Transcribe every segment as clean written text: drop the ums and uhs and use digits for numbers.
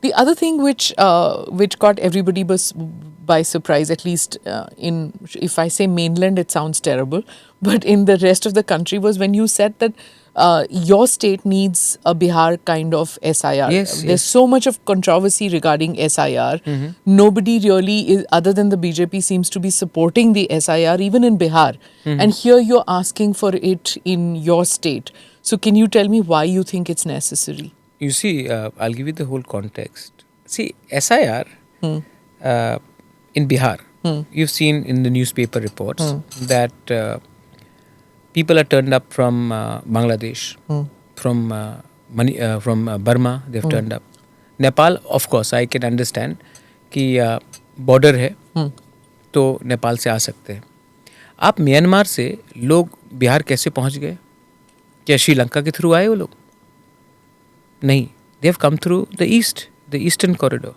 The other thing which caught everybody by surprise, at least if I say mainland, it sounds terrible, but in the rest of the country, was when you said that your state needs a Bihar kind of SIR. Yes, There's so much of controversy regarding SIR. Nobody really, other than the BJP, seems to be supporting the SIR, even in Bihar. And here you're asking for it in your state. So can you tell me why you think it's necessary? You see, I'll give you the whole context. See, SIR in Bihar, you've seen in the newspaper reports that people are turned up from Bangladesh, from Burma, they've turned up. Nepal, of course, I can understand कि border है तो नेपाल से आ सकते हैं. आप Myanmar से लोग बिहार कैसे पहुंच गए? क्या श्रीलंका के थ्रू आए वो लोग? नहीं, they have come through the eastern corridor.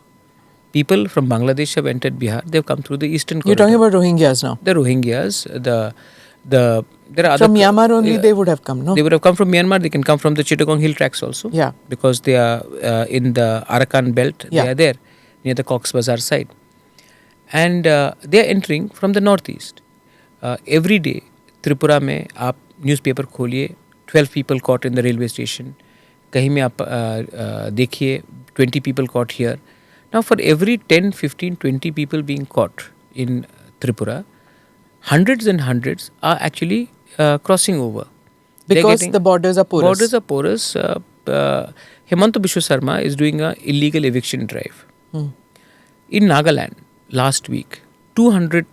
People from Bangladesh have entered Bihar. They have come through the eastern corridor. You're talking about Rohingyas now. The Rohingyas, there are other From Myanmar only they would have come, no? They would have come from Myanmar. They can come from the Chittagong Hill Tracts also. Yeah. Because they are in the Arakan belt. Yeah. They are there near the Cox's Bazar side, and they are entering from the northeast. Every day, Tripura में आप newspaper खोलिए, 12 people caught in the railway station. कहीं में आप देखिए 20 people caught here. Now for every 10, 15, 20 people being caught in Tripura, hundreds and hundreds are actually crossing over. Because the borders are porous. Borders are porous. Hemanta Biswa Sarma is doing an illegal eviction drive. In Nagaland, last week, 200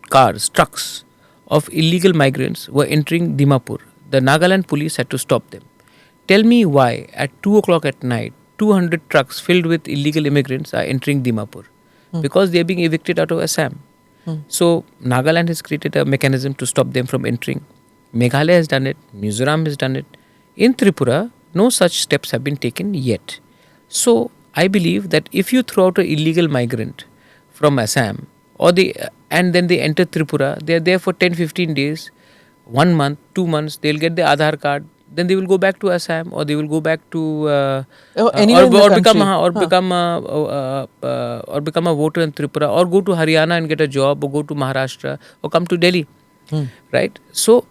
cars, trucks of illegal migrants were entering Dimapur. The Nagaland police had to stop them. Tell me why at 2 o'clock at night, 200 trucks filled with illegal immigrants are entering Dimapur. Because they are being evicted out of Assam. So Nagaland has created a mechanism to stop them from entering. Meghalaya has done it. Mizoram has done it. In Tripura, no such steps have been taken yet. So I believe that if you throw out an illegal migrant from Assam, and then they enter Tripura, they are there for 10-15 days, 1 month, 2 months, they'll get the Aadhaar card, then they will go back to Assam, or they will go back to become a voter in Tripura, or go to Haryana and get a job, or go to Maharashtra, or come to Delhi, right? So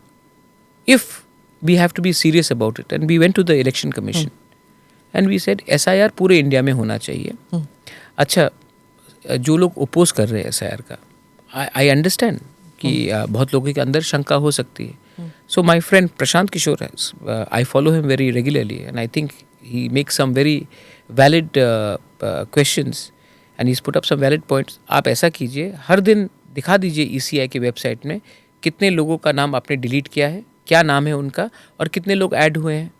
if we have to be serious about it, and we went to the election commission and we said SIR पूरे India में होना चाहिए. अच्छा, जो लोग oppose कर रहे हैं SIR का, आई अंडरस्टैंड कि बहुत लोगों के अंदर शंका हो सकती है. So my friend Prashant Kishore, I follow him very regularly, and I think he makes some very valid questions, and he's put up some valid points. आप ऐसा कीजिए, हर दिन दिखा दीजिए ECI के वेबसाइट में कितने लोगों का नाम आपने डिलीट किया है, क्या नाम है उनका, और कितने लोग ऐड हुए हैं.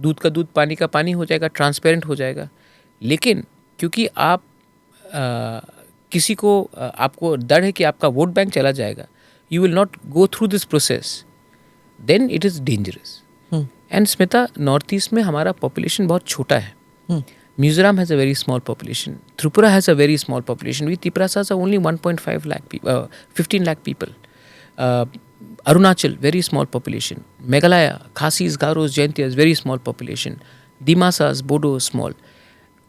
दूध का दूध, पानी का पानी हो जाएगा, ट्रांसपेरेंट हो जाएगा. लेकिन क्योंकि आप किसी को आपको डर है कि आपका वोट बैंक चला जाएगा, you will not go through this process, then it is dangerous. And Smita, Northeast में हमारा population बहुत छोटा है. Mizoram has a very small population. Tripura has a very small population. We Triprasas are only 1.5 lakh people, 15 lakh people. Arunachal, very small population. Meghalaya, Khasis, Garos, Jaintias, very small population. Dimasas, Bodo, small.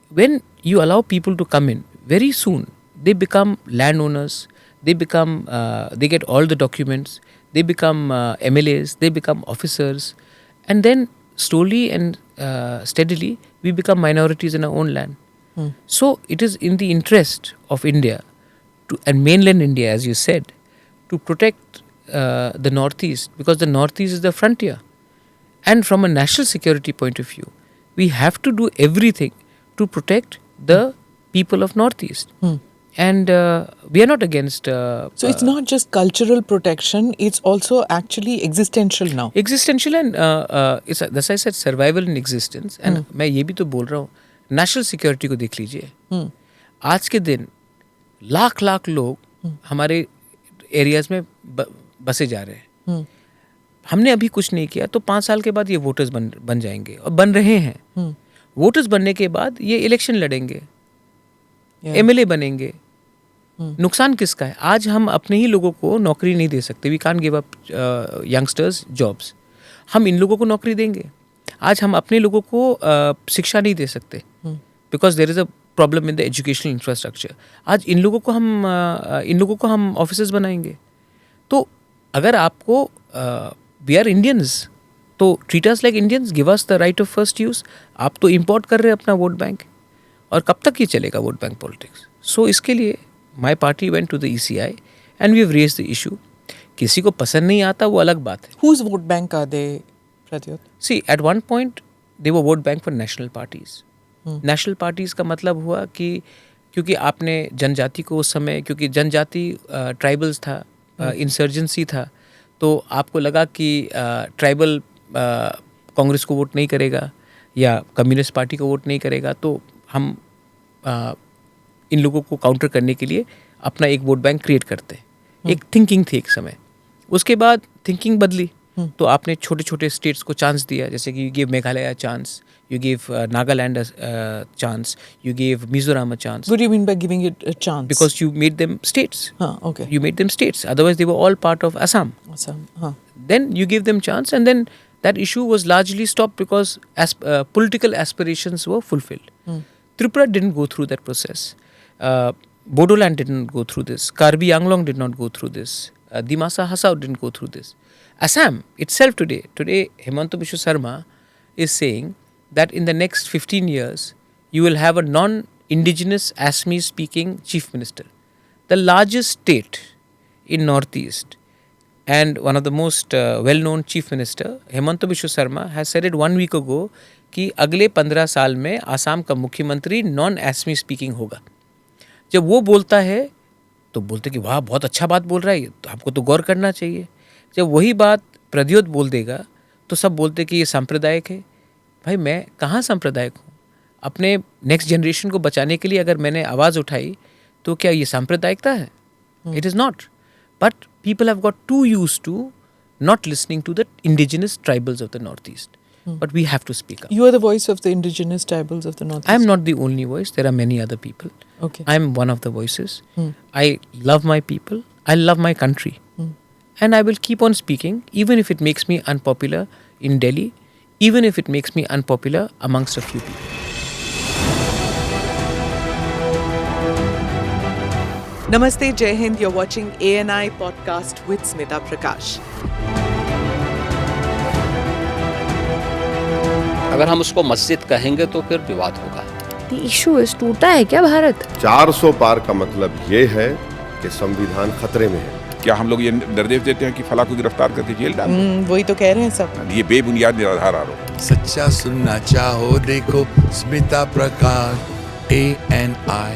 When you allow people to come in, very soon they become landowners. They get all the documents. They become MLAs. They become officers, and then slowly and steadily we become minorities in our own land. So it is in the interest of India and mainland India, as you said, to protect the Northeast, because the Northeast is the frontier. And from a national security point of view, we have to do everything to protect the people of Northeast. And we are not against... so it's not just cultural protection, it's also actually existential now. Existential and, it's, as I said, survival in existence. And मैं ये भी तो बोल रहा हूँ, national security को देख लीजिए. आज के दिन लाख लोग हमारे एरियाज में बसे जा रहे हैं. हमने अभी कुछ नहीं किया तो 5 साल के बाद ये वोटर्स बन जाएंगे, और बन रहे हैं. वोटर्स बनने के बाद ये इलेक्शन लड़ेंगे, MLA बनेंगे. नुकसान किसका है? आज हम अपने ही लोगों को नौकरी नहीं दे सकते. We can't give up youngsters jobs. हम इन लोगों को नौकरी देंगे. आज हम अपने लोगों को शिक्षा नहीं दे सकते. Because there is a problem in the educational infrastructure. आज इन लोगों को हम ऑफिसर्स बनाएंगे. तो अगर आपको वी आर इंडियंस, तो treat us like Indians, give us the right of first use. आप तो इम्पोर्ट कर रहे हैं अपना वोट बैंक, और कब तक ये चलेगा वोट बैंक पॉलिटिक्स. सो इसके लिए my party went to the ECI and we have raised the issue. किसी को पसंद नहीं आता वो अलग बात है. Whose vote bank are they, Pradyot? See at one point they were vote bank for national parties. National parties का मतलब हुआ कि क्योंकि आपने जनजाति को उस समय, क्योंकि जनजाति ट्राइबल्स था, इंसर्जेंसी था, तो आपको लगा कि ट्राइबल कांग्रेस को वोट नहीं करेगा या कम्युनिस्ट पार्टी को वोट नहीं करेगा, तो हम इन लोगों को काउंटर करने के लिए अपना एक वोट बैंक क्रिएट करते हैं. एक थिंकिंग थी एक समय. उसके बाद थिंकिंग बदली, तो आपने छोटे छोटे स्टेट्स को चांस दिया, जैसे कि you give Meghalaya chance, you gave Nagaland a chance, you gave Mizoram a chance. What do you mean by giving it a chance? Because you made them states. Okay. You made them states. Otherwise, they were all part of Assam. Then you gave them chance, and then that issue was largely stopped because political aspirations were fulfilled. Tripura didn't go through that process. Bodoland didn't go through this. Karbi Anglong did not go through this. Dimasa Hasao didn't go through this. Assam itself today Hemanta Biswa Sarma is saying that in the next 15 years, you will have a non-indigenous Assamese speaking chief minister. The largest state in Northeast and one of the most well-known chief minister, Hemanta Biswa Sarma, has said it 1 week ago कि अगले 15 साल में आसाम का मुख्यमंत्री non-Assamese speaking होगा. जब वो बोलता है तो बोलते कि वाह बहुत अच्छा बात बोल रहा है, तो हमको तो गौर करना चाहिए. जब वही बात प्रद्योत बोल देगा तो सब बोलते कि ये सांप्रदायिक है. भाई मैं कहाँ सांप्रदायिक हूँ? अपने नेक्स्ट जनरेशन को बचाने के लिए अगर मैंने आवाज़ उठाई तो क्या ये सांप्रदायिकता है? It is not. But people have got to used to not listening to the indigenous tribals of the Northeast. But we have to speak up. You are the voice of the indigenous tribals of the Northeast. I am not the only voice. There are many other people. Okay. I am one of the voices. I love my people. I love my country. And I will keep on speaking even if it makes me unpopular in Delhi, even if it makes me unpopular amongst a few people. Namaste, Jai Hind. You're watching ANI podcast with Smita Prakash. अगर हम उसको मस्जिद कहेंगे तो फिर विवाद होगा. The issue is टूटा है क्या भारत? 400 पार का मतलब ये है कि संविधान खतरे में है. क्या हम लोग ये निर्देश देते हैं कि फला को गिरफ्तार करके जेल डाल दें? वही तो कह रहे हैं सब. ये बेबुनियाद निराधार आरोप. सच्चा सुनना चाहो देखो स्मिता प्रकाश ANI.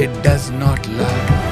It does not lie.